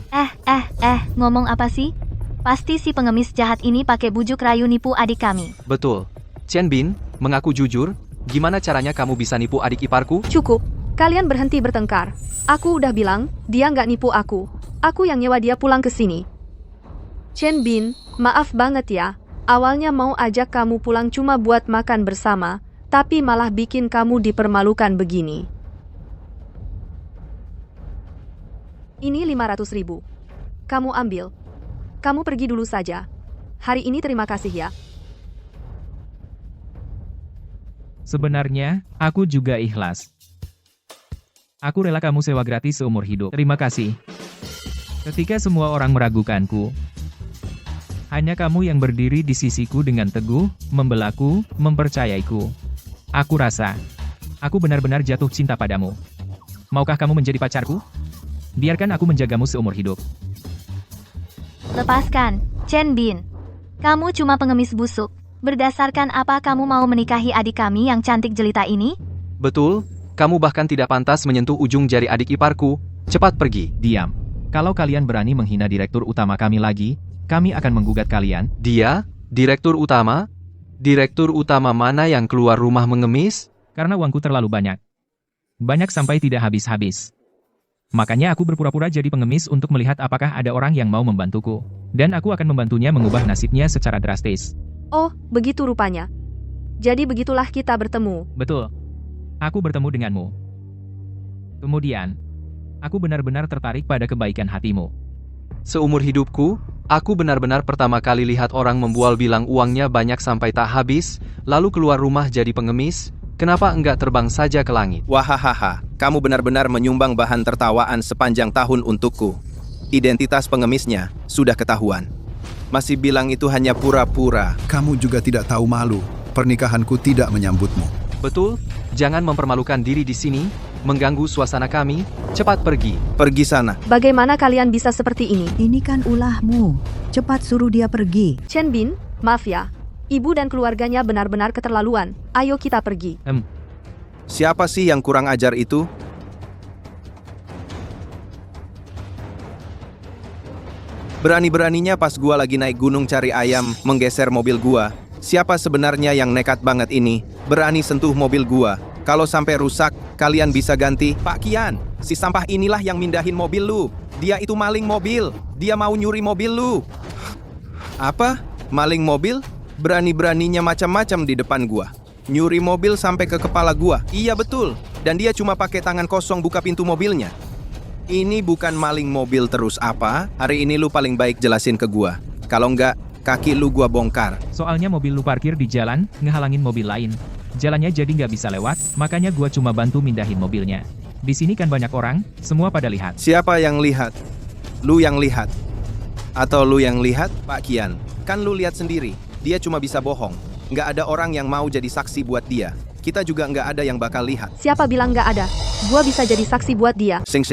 Ngomong apa sih? Pasti si pengemis jahat ini pakai bujuk rayu nipu adik kami. Betul. Chen Bin, mengaku jujur, gimana caranya kamu bisa nipu adik iparku? Cukup, kalian berhenti bertengkar. Aku udah bilang, dia nggak nipu aku. Aku yang nyewa dia pulang ke sini. Chen Bin, maaf banget ya. Awalnya mau ajak kamu pulang cuma buat makan bersama, tapi malah bikin kamu dipermalukan begini. Ini 500.000. Kamu ambil. Kamu pergi dulu saja. Hari ini terima kasih ya. Sebenarnya, aku juga ikhlas. Aku rela kamu sewa gratis seumur hidup. Terima kasih. Ketika semua orang meragukanku, hanya kamu yang berdiri di sisiku dengan teguh, membelaku, mempercayaiku. Aku rasa, aku benar-benar jatuh cinta padamu. Maukah kamu menjadi pacarku? Biarkan aku menjagamu seumur hidup. Lepaskan, Chen Bin. Kamu cuma pengemis busuk. Berdasarkan apa kamu mau menikahi adik kami yang cantik jelita ini? Betul, kamu bahkan tidak pantas menyentuh ujung jari adik iparku. Cepat pergi. Diam. Kalau kalian berani menghina direktur utama kami lagi, kami akan menggugat kalian. Dia? Direktur utama? Direktur utama mana yang keluar rumah mengemis? Karena uangku terlalu banyak. Banyak sampai tidak habis-habis. Makanya aku berpura-pura jadi pengemis untuk melihat apakah ada orang yang mau membantuku. Dan aku akan membantunya mengubah nasibnya secara drastis. Oh, begitu rupanya. Jadi begitulah kita bertemu. Betul. Aku bertemu denganmu. Kemudian, aku benar-benar tertarik pada kebaikan hatimu. Seumur hidupku, aku benar-benar pertama kali lihat orang membual bilang uangnya banyak sampai tak habis, lalu keluar rumah jadi pengemis. Kenapa enggak terbang saja ke langit? Wahahaha, kamu benar-benar menyumbang bahan tertawaan sepanjang tahun untukku. Identitas pengemisnya sudah ketahuan. Masih bilang itu hanya pura-pura. Kamu juga tidak tahu malu. Pernikahanku tidak menyambutmu. Betul, jangan mempermalukan diri di sini, mengganggu suasana kami, cepat pergi. Pergi sana. Bagaimana kalian bisa seperti ini? Ini kan ulahmu. Cepat suruh dia pergi. Chen Bin, maaf ya. Ibu dan keluarganya benar-benar keterlaluan. Ayo kita pergi. Siapa sih yang kurang ajar itu? Berani-beraninya pas gua lagi naik gunung cari ayam, menggeser mobil gua. Siapa sebenarnya yang nekat banget ini? Berani sentuh mobil gua. Kalau sampai rusak, kalian bisa ganti. Pak Kian, si sampah inilah yang mindahin mobil lu. Dia itu maling mobil. Dia mau nyuri mobil lu. Apa? Maling mobil? Berani-beraninya macam-macam di depan gua. Nyuri mobil sampai ke kepala gua. Iya betul. Dan dia cuma pakai tangan kosong buka pintu mobilnya. Ini bukan maling mobil terus apa? Hari ini lu paling baik jelasin ke gua. Kalau enggak, kaki lu gua bongkar. Soalnya mobil lu parkir di jalan, ngehalangin mobil lain. Jalannya jadi nggak bisa lewat, makanya gua cuma bantu mindahin mobilnya. Di sini kan banyak orang, semua pada lihat. Siapa yang lihat? Lu yang lihat? Atau lu yang lihat, Pak Kian? Kan lu lihat sendiri, dia cuma bisa bohong. Nggak ada orang yang mau jadi saksi buat dia. Kita juga nggak ada yang bakal lihat. Siapa bilang nggak ada? Gua bisa jadi saksi buat dia. Sing.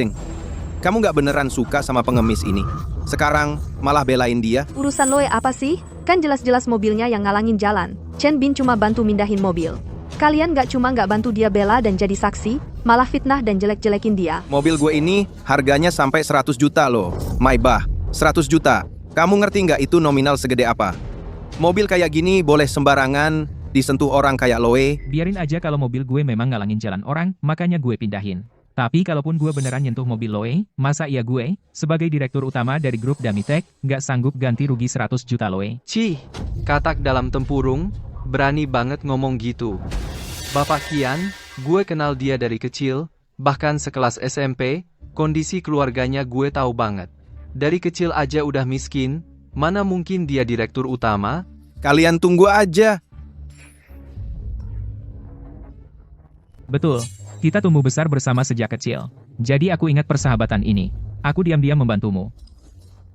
Kamu nggak beneran suka sama pengemis ini? Sekarang malah belain dia? Urusan lo apa sih? Kan jelas-jelas mobilnya yang ngalangin jalan. Chen Bin cuma bantu mindahin mobil. Kalian nggak bantu dia bela dan jadi saksi? malah fitnah dan jelek-jelekin dia. Mobil gue ini harganya sampai 100 juta loh. Maybach, 100 juta. Kamu ngerti nggak itu nominal segede apa? Mobil kayak gini boleh sembarangan disentuh orang kayak Loe. Biarin aja kalau mobil gue memang ngalangin jalan orang, makanya gue pindahin. Tapi kalaupun gue beneran nyentuh mobil Loe, masa iya gue, sebagai direktur utama dari grup Damitech, nggak sanggup ganti rugi 100 juta Loe? Cih, katak dalam tempurung, berani banget ngomong gitu. Bapak Kian, gue kenal dia dari kecil, bahkan sekelas SMP, kondisi keluarganya gue tahu banget. Dari kecil aja udah miskin, mana mungkin dia direktur utama? Kalian tunggu aja. Betul, kita tumbuh besar bersama sejak kecil. Jadi aku ingat persahabatan ini. Aku diam-diam membantumu.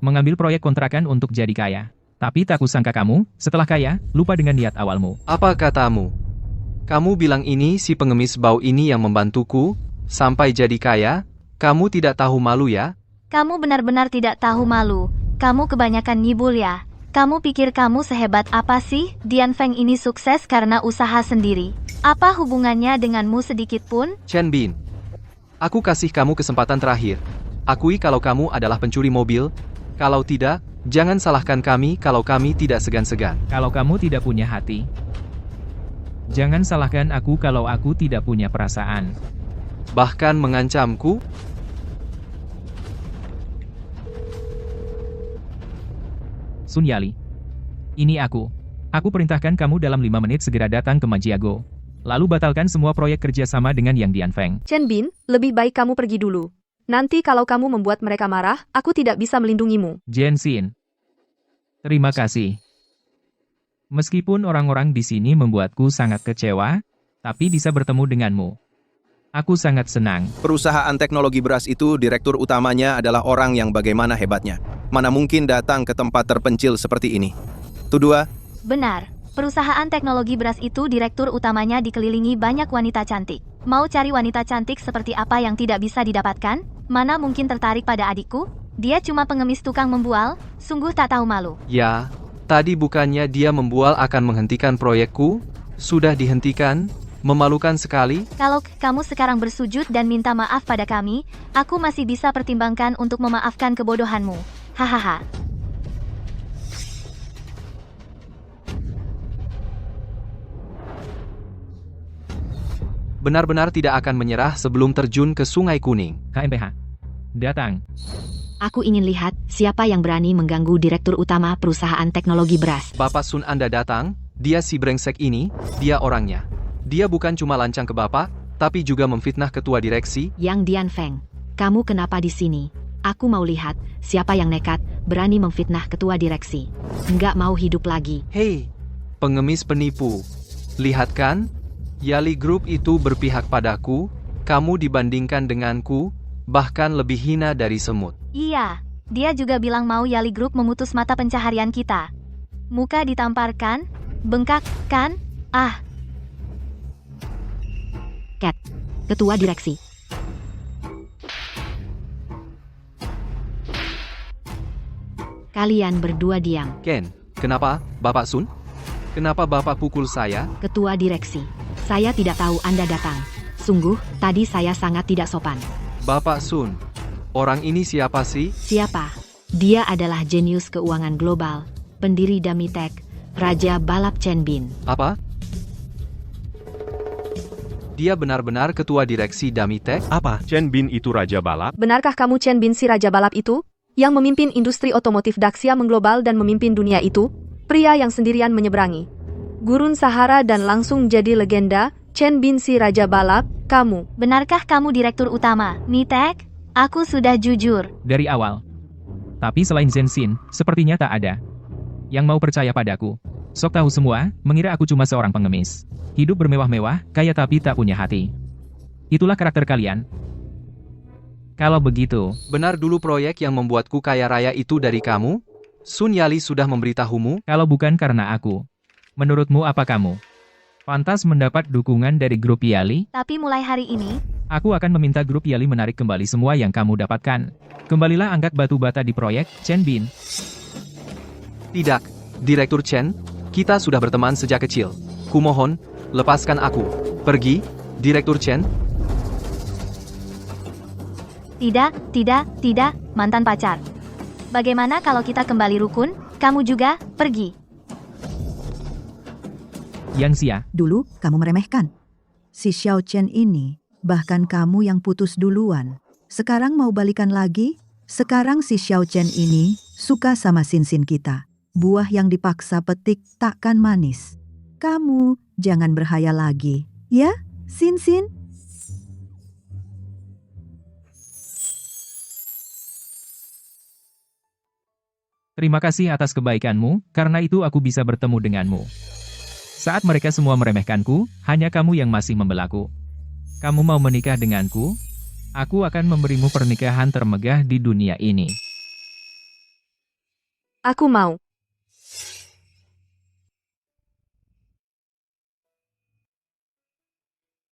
Mengambil proyek kontrakan untuk jadi kaya. Tapi tak kusangka kamu, setelah kaya, lupa dengan niat awalmu. Apa katamu? Kamu bilang ini si pengemis bau ini yang membantuku, sampai jadi kaya? Kamu tidak tahu malu ya? Kamu benar-benar tidak tahu malu. Kamu kebanyakan nyibul ya. Kamu pikir kamu sehebat apa sih? Dian Feng ini sukses karena usaha sendiri. Apa hubungannya denganmu sedikit pun? Chen Bin, aku kasih kamu kesempatan terakhir. Akui kalau kamu adalah pencuri mobil. Kalau tidak, jangan salahkan kami kalau kami tidak segan-segan. Kalau kamu tidak punya hati, jangan salahkan aku kalau aku tidak punya perasaan. Bahkan mengancamku? Sun Yali, ini aku. Aku perintahkan kamu dalam 5 menit segera datang ke Majiago. Lalu batalkan semua proyek kerjasama dengan Yang Dian Feng. Chen Bin, lebih baik kamu pergi dulu. Nanti kalau kamu membuat mereka marah, aku tidak bisa melindungimu. Jen Xin, terima kasih. Meskipun orang-orang di sini membuatku sangat kecewa, tapi bisa bertemu denganmu. Aku sangat senang. Perusahaan teknologi beras itu direktur utamanya adalah orang yang bagaimana hebatnya. Mana mungkin datang ke tempat terpencil seperti ini. Tudua, Benar. Perusahaan teknologi beras itu direktur utamanya dikelilingi banyak wanita cantik. Mau cari wanita cantik seperti apa yang tidak bisa didapatkan? Mana mungkin tertarik pada adikku? Dia cuma pengemis tukang membual, sungguh tak tahu malu. Ya, tadi bukannya dia membual akan menghentikan proyekku? Sudah dihentikan? Memalukan sekali. Kalau kamu sekarang bersujud dan minta maaf pada kami, aku masih bisa pertimbangkan untuk memaafkan kebodohanmu. Hahaha. Benar-benar tidak akan menyerah sebelum terjun ke Sungai Kuning. KMPH, datang. Aku ingin lihat siapa yang berani mengganggu direktur utama perusahaan teknologi beras. Bapak Sun Anda datang, dia si brengsek ini, dia orangnya. Dia bukan cuma lancang ke Bapak, tapi juga memfitnah ketua direksi. Yang Dian Feng, kamu kenapa di sini? Aku mau lihat siapa yang nekat berani memfitnah ketua direksi. Nggak mau hidup lagi. Hei, pengemis penipu. Lihat kan? Yali Group itu berpihak padaku, kamu dibandingkan denganku, bahkan lebih hina dari semut. Iya, dia juga bilang mau Yali Group memutus mata pencaharian kita. Muka ditamparkan, bengkak, kan? Ah. Cat, ketua direksi. Kalian berdua diam. Ken, kenapa, Bapak Sun? Kenapa Bapak pukul saya? Ketua direksi, saya tidak tahu Anda datang. Sungguh, tadi saya sangat tidak sopan. Bapak Sun, orang ini siapa sih? Siapa? Dia adalah jenius keuangan global, pendiri Damitech, Raja Balap Chen Bin. Apa? Dia benar-benar ketua direksi Damitech? Apa? Chen Bin itu Raja Balap? Benarkah kamu Chen Bin si Raja Balap itu? Yang memimpin industri otomotif Daxia mengglobal dan memimpin dunia itu? Pria yang sendirian menyeberangi gurun Sahara dan langsung jadi legenda, Chen Bin si Raja Balap, kamu. Benarkah kamu direktur utama, Mitek? Aku sudah jujur. Dari awal. Tapi selain Zen Xin, sepertinya tak ada yang mau percaya padaku. Sok tahu semua, mengira aku cuma seorang pengemis. Hidup bermewah-mewah, kaya tapi tak punya hati. Itulah karakter kalian. Kalau begitu, Benar dulu proyek yang membuatku kaya raya itu dari kamu? Sun Yali sudah memberitahumu? kalau bukan karena aku, menurutmu apa kamu pantas mendapat dukungan dari grup Yali? Tapi mulai hari ini, Aku akan meminta grup Yali menarik kembali semua yang kamu dapatkan. Kembalilah angkat batu bata di proyek, Chen Bin. Tidak, Direktur Chen, kita sudah berteman sejak kecil. Kumohon, lepaskan aku. Pergi, Direktur Chen. Tidak, mantan pacar. Bagaimana kalau kita kembali rukun? Kamu juga, pergi. Yang Xia, Dulu kamu meremehkan. Si Xiao Chen ini, bahkan kamu yang putus duluan. Sekarang mau balikan lagi? Sekarang si Xiao Chen ini suka sama Sin kita. Buah yang dipaksa petik takkan manis. Kamu jangan berhayal lagi, ya, Sin? terima kasih atas kebaikanmu, karena itu aku bisa bertemu denganmu. Saat mereka semua meremehkanku, hanya kamu yang masih membelaku. Kamu mau menikah denganku? Aku akan memberimu pernikahan termegah di dunia ini. Aku mau.